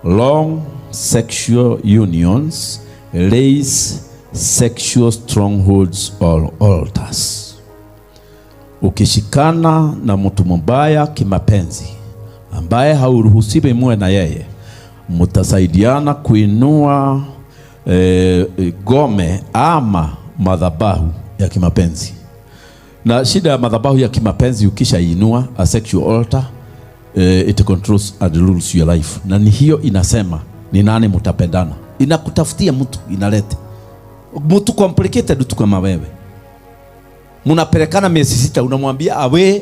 Long sexual unions raise sexual strongholds or altars. Ukishikana na mtu mbaya kimapenzi ambaye hauruhusiwi muwe na yeye, mtasaidiana kuinua gome ama madhabahu ya kimapenzi. Na shida ya madhabahu ya kimapenzi, ukishainua a sexual altar, it controls and rules your life. Na ni hiyo inasema ni nani mtapendana. Inakutafutia mtu, inalete mtu complicated tu kama wewe. Munapelekana miezi 6, unamwambia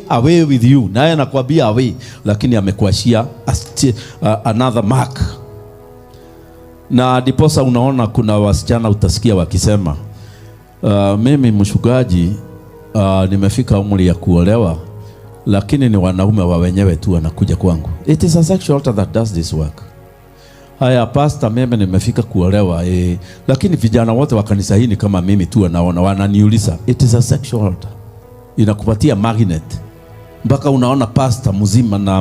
away with you, naye anakuambia away, lakini amekuashia another mark. Na diposa unaona kuna wasichana utasikia wakisema mimi mshugaji, nimefika umri ya kuolewa, lakini ni wanaume wa wenyewe tu wanakuja kwangu. It is a sexual altar that does this work. Haya pastor, mimi nimefika kuolewa lakini vijana wote wa kanisa hili kama mimi tu wanaona, wananiuliza. It is a sexual altar. Inakupatia magnet mpaka unaona pastor mzima na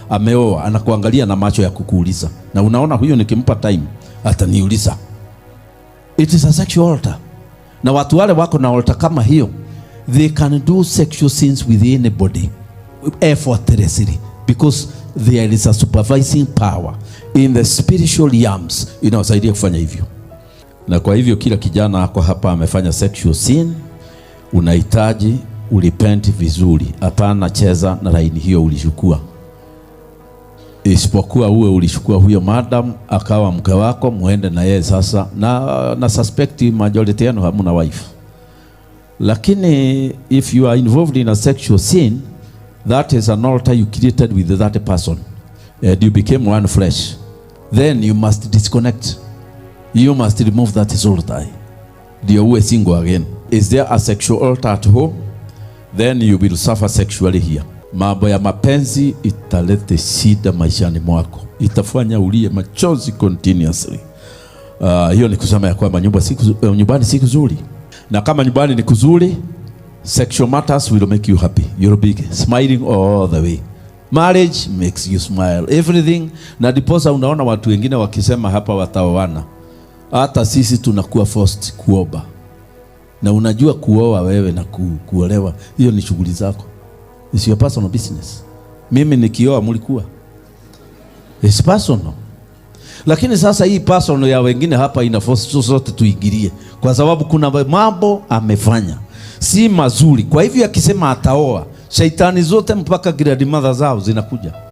ameoa anakuangalia na macho ya kukuuliza, na unaona huyo nikimpa time ataniuliza. It is a sexual altar. Na watu wale wako na altar kama hiyo, they can do sexual sins with anybody effortlessly, because there is a supervising power in the spiritual realms inawasaidia kufanya hivyo. Na kwa hivyo kila kijana hako hapa amefanya sexual sin, unahitaji urepent vizuri. Hapana cheza na laini hiyo ulichukua. Isipokuwa uwe ulichukua huyo madam akawa mke wako, muende na yeye sasa, na suspect majority yenu hamuna wife. Lakini if you are involved in a sexual sin, that is an altar you created with that person, and you became one flesh. Then you must disconnect. You must remove that altar. Ndio uwe single again. Is there a sexual altar at home? Then you will suffer sexually here. Mambo ya mapenzi italete shida maishani mwako, itafanya ulie machozi continuously. Hiyo ni kusema ya kwamba nyumbani si kuzuri. Na kama nyumbani ni kuzuri, sexual matters will make you happy. You'll be smiling all the way. Marriage makes you smile, everything. Na diposa unaona watu wengine wakisema hapa wataoana, hata sisi tunakuwa forced kuoba. Na unajua kuoa wewe na kuolewa, hiyo ni shughuli zako. It's your personal business. Mimi nikioa mlikuwa, it's personal. Lakini sasa hii personal ya wengine hapa ina force zote tuingilie, kwa sababu kuna mambo amefanya si mazuri. Kwa hivyo akisema ataoa, shaitani zote mpaka grandmother zao zinakuja.